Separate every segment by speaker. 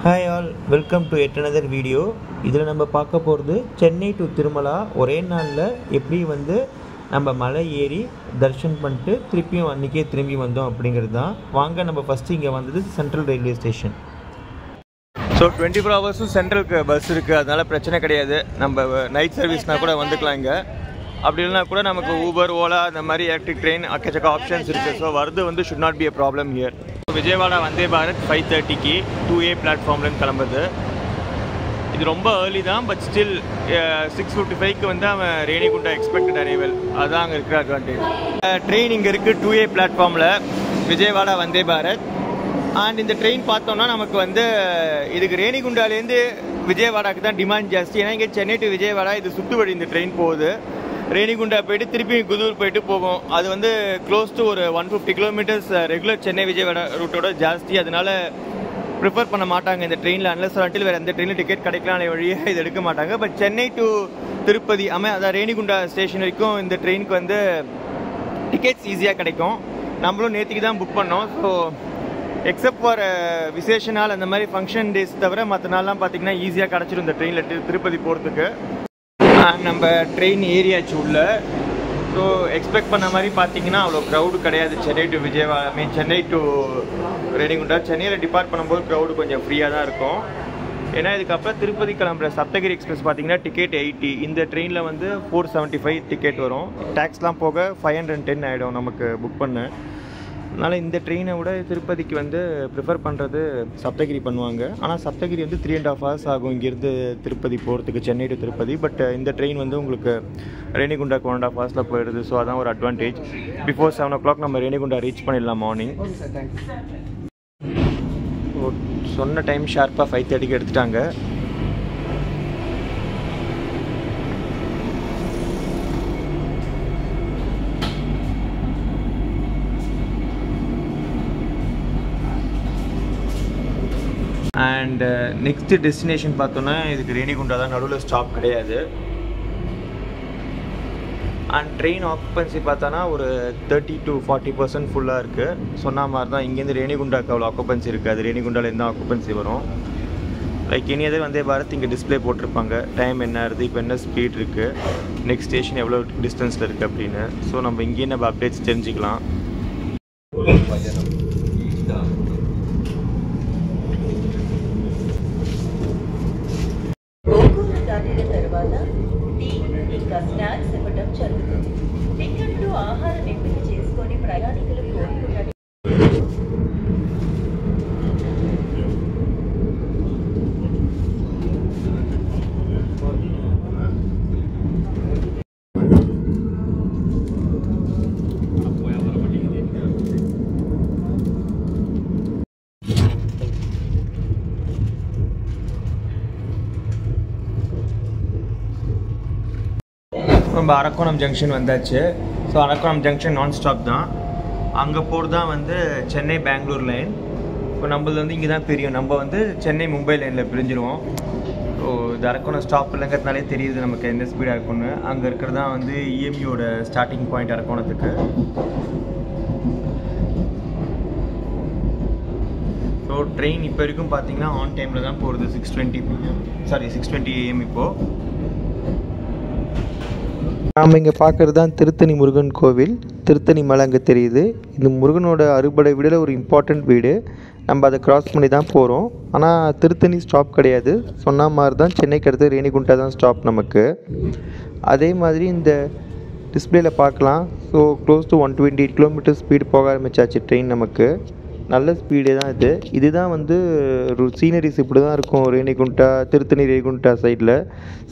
Speaker 1: Hi all, welcome to yet another video. இதில் நம்ம பார்க்க போகிறது சென்னை டு திருமலா ஒரே நாளில் எப்படி வந்து நம்ம மலை ஏறி தரிசனம் பண்ணிட்டு திருப்பியும் அன்றைக்கே திரும்பி வந்தோம் அப்படிங்கிறது தான். வாங்க நம்ம ஃபஸ்ட்டு இங்கே வந்தது சென்ட்ரல் ரயில்வே ஸ்டேஷன். ஸோ 24 ஹவர்ஸும் சென்ட்ரலுக்கு பஸ் இருக்குது, அதனால் பிரச்சனை கிடையாது. நம்ம நைட் சர்வீஸ்னால் கூட வந்துக்கலாம் இங்கே. அப்படி இல்லைனா கூட நமக்கு ஊபர், ஓலா இந்த மாதிரி எலக்ட்ரிக் ட்ரெயின் அக்கச்சக்க ஆப்ஷன்ஸ் இருக்குது. ஸோ வரது வந்து should not be a problem here. Vijayawada Vande Bharat 5:30க்கு 2A பிளாட்ஃபார்ம்லேருந்து கிளம்புது. இது ரொம்ப ஏர்லி தான், பட் ஸ்டில் 6:55க்கு வந்து அவன் ரேணிகுண்டா எக்ஸ்பெக்டட் அரைவல். அதுதான் அங்கே இருக்கிற அட்வான்டேஜ். ட்ரெயின் இங்கே இருக்குது 2A பிளாட்ஃபார்மில், விஜயவாடா வந்தே பாரத். அண்ட் இந்த ட்ரெயின் பார்த்தோம்னா நமக்கு வந்து இதுக்கு ரேணிகுண்டாலேருந்து விஜயவாடாக்கு தான் டிமாண்ட் ஜாஸ்தி. ஏன்னா இங்கே சென்னை டு விஜயவாடா இது சுற்று வழி இந்த ட்ரெயின் போகுது. ரேணிகுண்டா போயிட்டு திருப்பி குதூர் போயிட்டு போகும். அது வந்து க்ளோஸ் டு ஒரு 150 கிலோமீட்டர்ஸ் ரெகுலர் சென்னை விஜயவாடா ரூட்டோட ஜாஸ்தி. அதனால ப்ரிஃபர் பண்ண மாட்டாங்க இந்த ட்ரெயினில், அன்லஸ் அன்டில் வேறு எந்த ட்ரெயினில் டிக்கெட் கிடைக்கலாம் வழியாக இது எடுக்க மாட்டாங்க. பட் சென்னை டு திருப்பதி அதான் ரேணிகுண்டா ஸ்டேஷன் வரைக்கும் இந்த ட்ரெயினுக்கு வந்து டிக்கெட்ஸ் ஈஸியாக கிடைக்கும். நம்மளும் நேற்றுக்கு தான் புக் பண்ணோம். ஸோ எக்ஸப்ட் ஃபார் விசேஷ நாள் அந்த மாதிரி ஃபங்க்ஷன் டேஸ் தவிர மற்ற நாள்லாம் பார்த்தீங்கன்னா ஈஸியாக கிடச்சிடும் இந்த ட்ரெயினில் திருப்பதி போகிறதுக்கு. நம்ம ட்ரெயின் ஏரியாச்சு உள்ள. ஸோ எக்ஸ்பெக்ட் பண்ண மாதிரி பார்த்தீங்கன்னா அவ்வளோ க்ரௌடு கிடையாது சென்னை டு விஜயவாடா, சென்னை டு ரேணிகுண்டா. சென்னையில் டிபார்ட் பண்ணும்போது க்ரௌடு கொஞ்சம் ஃப்ரீயாக தான் இருக்கும். ஏன்னா இதுக்கப்புறம் திருப்பதி கிளம்புற சப்தகிரி எக்ஸ்பிரஸ் பார்த்தீங்கன்னா டிக்கெட் 80. இந்த ட்ரெயினில் வந்து 475 டிக்கெட் வரும். டேக்ஸ்லாம் போக 510 ஆகிடும் நமக்கு புக் பண்ண. அதனால் இந்த ட்ரெயினை விட திருப்பதிக்கு வந்து ப்ரிஃபர் பண்ணுறது சப்தகிரி பண்ணுவாங்க. ஆனால் சப்தகிரி வந்து 3.5 hours ஆகும் இங்கேருந்து திருப்பதி போகிறதுக்கு, சென்னை டு திருப்பதி. பட் இந்த ட்ரெயின் வந்து உங்களுக்கு ரேணிகுண்டாக்கு 1.5 hours போயிடுது. ஸோ அதான் ஒரு அட்வான்டேஜ். பிஃபோர் 7 o'clock நம்ம ரேணிகுண்டா ரீச் பண்ணிடலாம் மார்னிங். சொன்ன டைம் ஷார்ப்பாக 5:30க்கு எடுத்துட்டாங்க. அண்ட் நெக்ஸ்ட் டெஸ்டினேஷன் பார்த்தோன்னா இதுக்கு ரேணிகுண்டா தான், நடுவில் ஸ்டாப் கிடையாது. அண்ட் ட்ரெயின் ஆக்குபன்சி பார்த்தோன்னா ஒரு 30 to 40% ஃபுல்லாக இருக்குது. சொன்ன மாதிரி தான் இங்கேருந்து ரேணிகுண்டாக்கு அவ்வளோ ஆக்குபன்சி இருக்காது, ரேணிகுண்டாலேருந்து தான் ஆக்குபன்சி வரும். லைக் இனி எதே வந்தே பாரத் இங்கே டிஸ்பிளே போட்டிருப்பாங்க, டைம் என்ன இருக்குது, இப்போ என்ன ஸ்பீட் இருக்குது, நெக்ஸ்ட் ஸ்டேஷன் எவ்வளோ டிஸ்டன்ஸில் இருக்குது அப்படின்னு. ஸோ நம்ம இங்கேயே நம்ம அப்டேட்ஸ் தெரிஞ்சுக்கலாம்.
Speaker 2: దాటిన తర్వాత టీ ఇంకా స్నాక్స్ ఇవ్వడం జరుగుతుంది. టికెట్లు ఆహారం ఎంపిక చేసుకొని ప్రయాణికులు కోరుకున్నట్టు
Speaker 1: நம்ம அரக்கோணம் ஜங்ஷன் வந்தாச்சு. ஸோ அரக்கோணம் ஜங்ஷன் நான் ஸ்டாப் தான். அங்கே போகிறது தான் வந்து சென்னை பெங்களூர் லைன். இப்போ நம்மளது வந்து இங்கே தான் தெரியும், நம்ம வந்து சென்னை மும்பை லைனில் பிரிஞ்சிருவோம். ஸோ இது அரக்கோணம் ஸ்டாப் இல்லைங்கிறதுனாலே தெரியுது நமக்கு எந்த ஸ்பீடாக இருக்குன்னு. அங்கே இருக்கிறது தான் வந்து இஎம்யூட ஸ்டார்டிங் பாயிண்ட் அரக்கோணத்துக்கு. ஸோ ட்ரெயின் இப்போ வரைக்கும் பார்த்தீங்கன்னா ஆன் டைமில் தான் போகிறது. 6:20 AM இப்போது. நாம் இங்கே பார்க்குறது தான் திருத்தணி முருகன் கோவில். திருத்தணி மலை அங்கே தெரியுது. இந்த முருகனோட அறுபடை வீடில் ஒரு இம்பார்ட்டண்ட் வீடு. நம்ம அதை க்ராஸ் பண்ணி தான் போகிறோம். ஆனால் திருத்தணி ஸ்டாப் கிடையாது. சொன்ன மாதிரி தான் சென்னைக்கு அடுத்து ரேணிகுண்டா தான் ஸ்டாப் நமக்கு. அதே மாதிரி இந்த டிஸ்பிளேயில் பார்க்கலாம். So close to 120 kilometre speed போக ஆரம்பிச்சாச்சு ட்ரெயின் நமக்கு. நல்ல ஸ்பீடே தான் இது. இதுதான் வந்து சீனரிஸ் இப்படி தான் இருக்கும் ரேணிகுண்டா, திருத்தணி ரேணிகுண்டா சைடில்.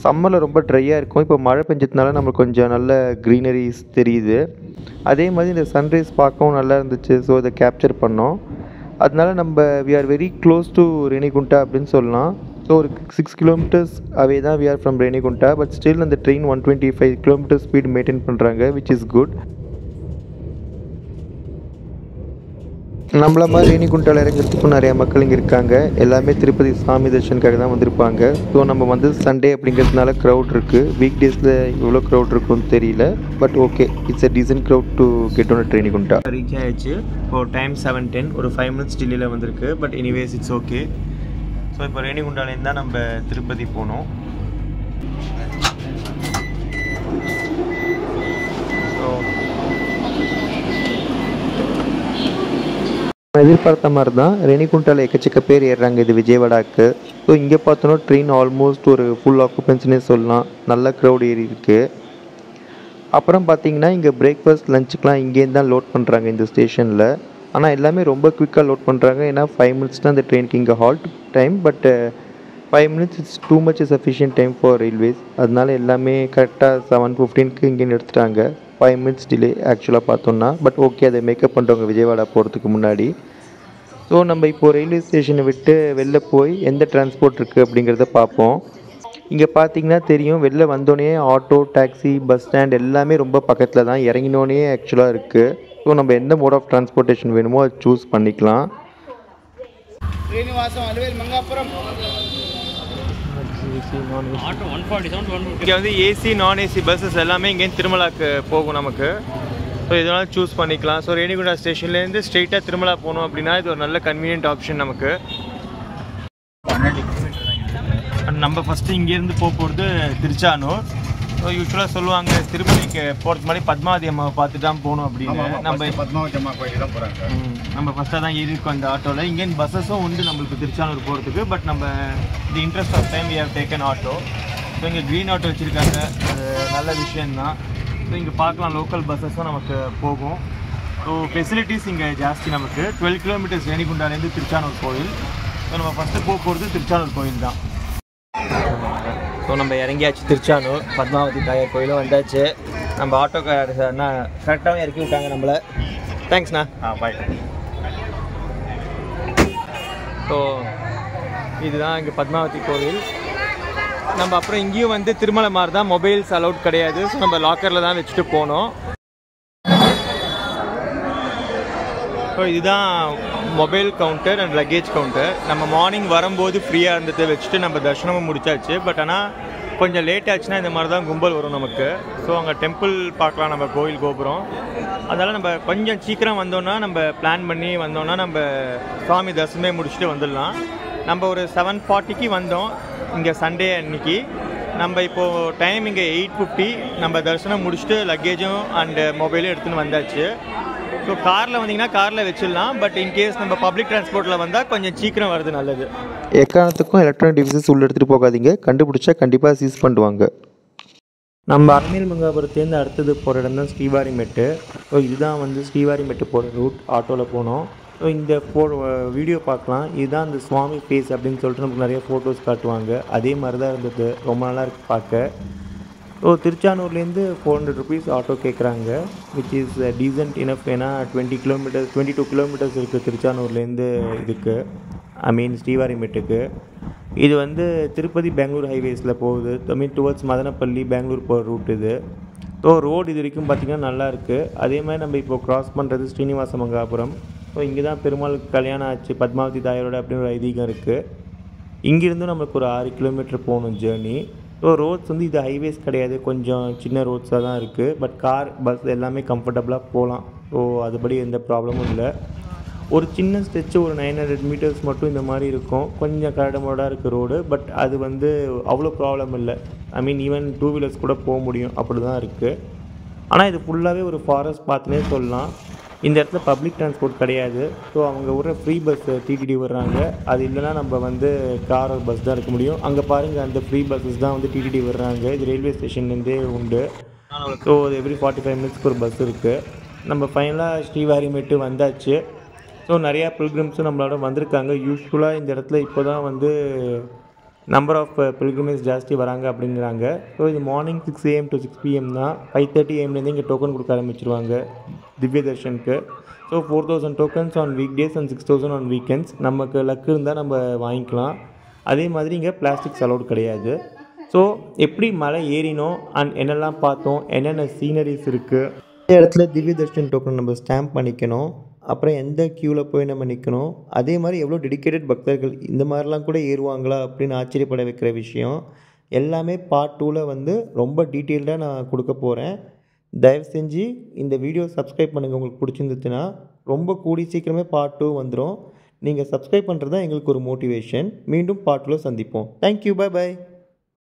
Speaker 1: சம்மரில் ரொம்ப ட்ரையாக இருக்கும். இப்போ மழை பெஞ்சதுனால நம்மளுக்கு கொஞ்சம் நல்ல க்ரீனரிஸ் தெரியுது. அதே மாதிரி இந்த சன்ரைஸ் பார்க்கவும் நல்லா இருந்துச்சு. ஸோ இதை கேப்சர் பண்ணோம். அதனால நம்ம we are very close to Renigunta அப்படின்னு சொல்லலாம். ஸோ ஒரு 6 kilometers அவே தான் we are from Renigunta. But still அந்த ட்ரெயின் 125 கிலோமீட்டர் ஸ்பீட் மெயின்டைன் பண்ணுறாங்க, விச் இஸ் குட். நம்மள மாதிரி ரேணிகுண்டாவில் இறங்கிறதுக்கும் நிறையா மக்கள் இங்கே இருக்காங்க. எல்லாமே திருப்பதி சாமி தர்ஷனுக்காக தான் வந்திருப்பாங்க. ஸோ நம்ம வந்து சண்டே அப்படிங்கிறதுனால க்ரௌட் இருக்குது. வீக் டேஸில் எவ்வளோ க்ரௌட் இருக்குன்னு தெரியல. But okay, it's a decent crowd to get on a Renigunta. Reach ஆயிடுச்சு. இப்போ டைம் 7:10, ஒரு 5 minutes டிலேயில் வந்திருக்கு. But anyways it's okay. So இப்போ ரேணிகுண்டாலேருந்து தான் நம்ம திருப்பதி போனோம். ஸோ எதிர்பார்த்த மாதிரி தான் ரேணிகுண்டாவில் எக்கச்சக்க பேர் ஏறுறாங்க இது விஜயவாடாவுக்கு. ஸோ இங்கே பார்த்தோன்னா ட்ரெயின் ஆல்மோஸ்ட் ஒரு ஃபுல் ஆக்குபென்சினே சொல்லலாம், நல்ல க்ரௌட் ஏறி இருக்குது. அப்புறம் பார்த்தீங்கன்னா இங்கே பிரேக்ஃபாஸ்ட் லஞ்சுக்கெலாம் இங்கேருந்து தான் லோட் பண்ணுறாங்க இந்த ஸ்டேஷனில். ஆனால் எல்லாமே ரொம்ப குயிக்காக லோட் பண்ணுறாங்க. ஏன்னா 5 minutes தான் இந்த ட்ரெயினுக்கு இங்கே halt time. But 5 minutes it's too much sufficient time for railways. அதனால எல்லாமே கரெக்டாக 7:15க்கு இங்கேன்னு எடுத்துட்டாங்க. 5 minutes டிலே ஆக்சுவலாக பார்த்தோன்னா. பட் ஓகே, அதை மேக்கப் பண்ணுறவங்க விஜயவாடா போகிறதுக்கு முன்னாடி. ஸோ நம்ம இப்போது ரயில்வே ஸ்டேஷனை விட்டு வெளில போய் எந்த டிரான்ஸ்போர்ட் இருக்குது அப்படிங்கிறத பார்ப்போம். இங்கே பார்த்தீங்கன்னா தெரியும், வெளில வந்தோடனே ஆட்டோ, டாக்ஸி, பஸ் ஸ்டாண்ட் எல்லாமே ரொம்ப பக்கத்தில் தான், இறங்கினோடனே ஆக்சுவலாக இருக்குது. ஸோ நம்ம எந்த மோட் ஆஃப் டிரான்ஸ்போர்ட்டேஷன் வேணுமோ அதை சூஸ் பண்ணிக்கலாம். இங்கே வந்து ஏசி நான் ஏசி பஸ்ஸஸ் எல்லாமே இங்கேருந்து திருமலாக்கு போகும் நமக்கு. ஸோ இதனால் சூஸ் பண்ணிக்கலாம். ஸோ ரேணிகுண்டா ஸ்டேஷன்லேருந்து ஸ்ட்ரெயிட்டாக திருமலா போகணும் அப்படின்னா இது ஒரு நல்ல கன்வீனியன்ட் ஆப்ஷன் நமக்கு. நம்ம ஃபஸ்ட்டு இங்கேருந்து போகிறது திருச்சானூர். ஸோ யூஸ்வலாக சொல்லுவாங்க திருப்பதிக்கு போகிறதுக்கு முன்னாடி பத்மாவதி அம்மாவை பார்த்துட்டு தான் போகணும் அப்படின்னு. நம்ம பத்மாவதி அம்மா கோயிலுக்கு தான் போகிறாங்க. நம்ம ஃபஸ்ட்டாக தான் ஏறி இருக்கோம் அந்த ஆட்டோவில். இங்கேருந்து பஸ்ஸஸும் உண்டு நம்மளுக்கு திருச்சானூர் போகிறதுக்கு. பட் நம்ம the interest of time we have taken auto. So இங்கே க்ரீன் ஆட்டோ வச்சுருக்காங்க, அது நல்ல விஷயந்தான். ஸோ இங்கே பார்க்கலாம் லோக்கல் பஸ்ஸஸும் நமக்கு போகும். ஸோ ஃபெசிலிட்டிஸ் இங்கே ஜாஸ்தி நமக்கு. 12 kilometers ரேணிகுண்டாலேருந்து திருச்சானூர் கோயில். ஸோ நம்ம ஃபஸ்ட்டு போகிறது திருச்சானூர் கோயில் தான். ஸோ நம்ம இறங்கியாச்சு திருச்சானூர். பத்மாவதி தாயார் கோயிலும் வந்தாச்சு. நம்ம ஆட்டோக்காரர் சார்னா கரெக்டாகவே இறக்கி விட்டாங்க நம்மளை. தேங்க்ஸ்ண்ணா. பாய். ஸோ இதுதான் இங்கே பத்மாவதி கோவில். நம்ம அப்புறம் இங்கேயும் வந்து திருமலை மாதிரி தான், மொபைல்ஸ் அலௌட் கிடையாது. ஸோ நம்ம லாக்கரில் தான் வச்சுட்டு போனோம். ஸோ இதுதான் mobile counter and luggage counter. நம்ம மார்னிங் வரும்போது ஃப்ரீயாக இருந்ததை வச்சுட்டு நம்ம தர்ஷனமும் முடிச்சாச்சு. பட் ஆனால் கொஞ்சம் லேட் ஆச்சுன்னா இந்த மாதிரி தான் கும்பல் வரும் நமக்கு. ஸோ அங்கே டெம்பிள் பார்க்கலாம், நம்ம கோயில் கோபுரம். அதனால் நம்ம கொஞ்சம் சீக்கிரம் வந்தோன்னா, நம்ம பிளான் பண்ணி வந்தோன்னா நம்ம சுவாமி தரிசனமே முடிச்சுட்டு வந்துடலாம். நம்ம ஒரு 7:40க்கு வந்தோம் இங்கே சண்டே அன்னைக்கு. நம்ம இப்போது டைம் இங்கே 8:50. நம்ம தரிசனம் முடிச்சுட்டு லக்கேஜும் அண்டு மொபைலும் எடுத்துன்னு வந்தாச்சு. ஸோ காரில் வந்தீங்கன்னா காரில் வச்சிடலாம். பட் இன்கேஸ் நம்ம பப்ளிக் டிரான்ஸ்போர்ட்டில் வந்தால் கொஞ்சம் சீக்கிரம் வருது நல்லது. எக்காரணத்துக்கும் எலக்ட்ரானிக் டிவைசஸ் உள்ளே எடுத்துகிட்டு போகாதீங்க. கண்டுபிடிச்சா கண்டிப்பாக சீஸ் பண்ணுவாங்க. நம்ம அலமேல் மங்காபுரத்துலேருந்து அடுத்தது போகிற இடம் தான் ஸ்ரீவாரிமெட்டு. ஸோ இதுதான் வந்து ஸ்ரீவாரிமெட்டு போகிற ரூட். ஆட்டோவில் போனோம். ஸோ இந்த வீடியோ பார்க்கலாம். இதுதான் அந்த சுவாமி ஃபேஸ் அப்படின்னு சொல்லிட்டு நமக்கு நிறைய ஃபோட்டோஸ் காட்டுவாங்க. அதே மாதிரி தான் இருந்தது, ரொம்ப நல்லா இருக்குது பார்க்க. ஸோ திருச்சானூர்லேருந்து 400 rupees ஆட்டோ கேட்குறாங்க, விச் இஸ் டீசன்ட் இனஃப். ஏன்னா 22 kilometers இருக்குது திருச்சானூர்லேருந்து இதுக்கு, ஐ மீன் ஸ்ரீவாரிமெட்டுக்கு. இது வந்து திருப்பதி பெங்களூர் ஹைவேஸில் போகுது. ஐ மீன் டுவர்ட்ஸ் மதனப்பள்ளி பெங்களூர் போகிற ரூட் இது. ஸோ ரோடு இது வரைக்கும் பார்த்திங்கன்னா நல்லாயிருக்கு. அதே மாதிரி நம்ம இப்போ க்ராஸ் பண்ணுறது ஸ்ரீனிவாச மங்காபுரம். ஸோ இங்கே தான் பெருமாளுக்கு கல்யாணம் ஆச்சு பத்மாவதி தாயாரோட அப்படின்னு ஒரு ஐதீகம் இருக்குது. இங்கேருந்து நம்மளுக்கு ஒரு 6 kilometer போகணும் ஜேர்னி. ஸோ ரோட்ஸ் வந்து இது ஹைவேஸ் கிடையாது, கொஞ்சம் சின்ன ரோட்ஸாக தான் இருக்குது. பட் கார், பஸ் எல்லாமே கம்ஃபர்டபுளாக போகலாம். ஸோ அதுபடி எந்த ப்ராப்ளமும் இல்லை. ஒரு சின்ன ஸ்ட்ரெச்சு ஒரு 900 meters மட்டும் இந்த மாதிரி இருக்கும். கொஞ்சம் கரடமோடாக இருக்குது ரோடு. பட் அது வந்து அவ்வளோ ப்ராப்ளம் இல்லை. ஐ மீன் ஈவன் 2 wheelers கூட போக முடியும், அப்படி தான் இருக்குது. ஆனால் இது ஃபுல்லாகவே ஒரு ஃபாரஸ்ட் பார்த்துனே சொல்லலாம். இந்த இடத்துல பப்ளிக் டிரான்ஸ்போர்ட் கிடையாது. ஸோ அவங்க விட்ற ஃப்ரீ பஸ் டிடிடி விடுறாங்க. அது இல்லைனா நம்ம வந்து கார் ஒரு பஸ் தான் இருக்க முடியும். அங்கே பாருங்கள், அந்த ஃப்ரீ பஸ்ஸஸ் தான் வந்து டிடிடி விடுறாங்க. இது ரயில்வே ஸ்டேஷன்லேருந்தே உண்டு. ஸோ எவ்ரி 45 minutes ஒரு பஸ் இருக்குது. நம்ம ஃபைனலாக ஸ்ரீவாரிமெட்டு வந்தாச்சு. ஸோ நிறையா பில்கிரிம்ஸும் நம்மளோட வந்திருக்காங்க. யூஸ்ஃபுல்லாக இந்த இடத்துல இப்போ தான் வந்து நம்பர் ஆஃப் பில்கிரிமேஜ் ஜாஸ்தி வராங்க அப்படிங்கிறாங்க. ஸோ இது மார்னிங் 6 AM to 6 PM தான். 5:30 AMலேருந்து இங்கே டோக்கன் கொடுக்க ஆரம்பிச்சிருவாங்க திவ்ய தர்ஷனுக்கு. So 4000 tokens on weekdays and 6000 on weekends. நமக்கு லக்கு இருந்தால் நம்ம வாங்கிக்கலாம். அதே மாதிரி இங்கே பிளாஸ்டிக்ஸ் அலௌட் கிடையாது. ஸோ எப்படி மலை ஏறினோம் அண்ட் என்னெல்லாம் பார்த்தோம், என்னென்ன சீனரிஸ் இருக்குது, இந்த இடத்துல திவ்ய தர்ஷன் டோக்கன் நம்ம ஸ்டாம்ப் பண்ணிக்கணும். அப்புறம் எந்த க்யூவில் போய் நம்ம நிற்கணும், அதே மாதிரி எவ்வளோ டெடிக்கேட்டட் பக்தர்கள் இந்த மாதிரிலாம் கூட ஏறுவாங்களா அப்படின்னு ஆச்சரியப்பட வைக்கிற விஷயம் எல்லாமே பார்ட் 2ல் வந்து ரொம்ப டீட்டெயில்டாக நான் கொடுக்க போகிறேன். தயவு செஞ்சு இந்த வீடியோ சப்ஸ்கிரைப் பண்ணுங்கள். உங்களுக்கு பிடிச்சிருந்துச்சுன்னா ரொம்ப கூடி சீக்கிரமே பார்ட் 2 வந்துடும். நீங்கள் சப்ஸ்கிரைப் பண்ணுறது தான் எங்களுக்கு ஒரு மோட்டிவேஷன். மீண்டும் பாட்டில் சந்திப்போம். Thank you, bye bye.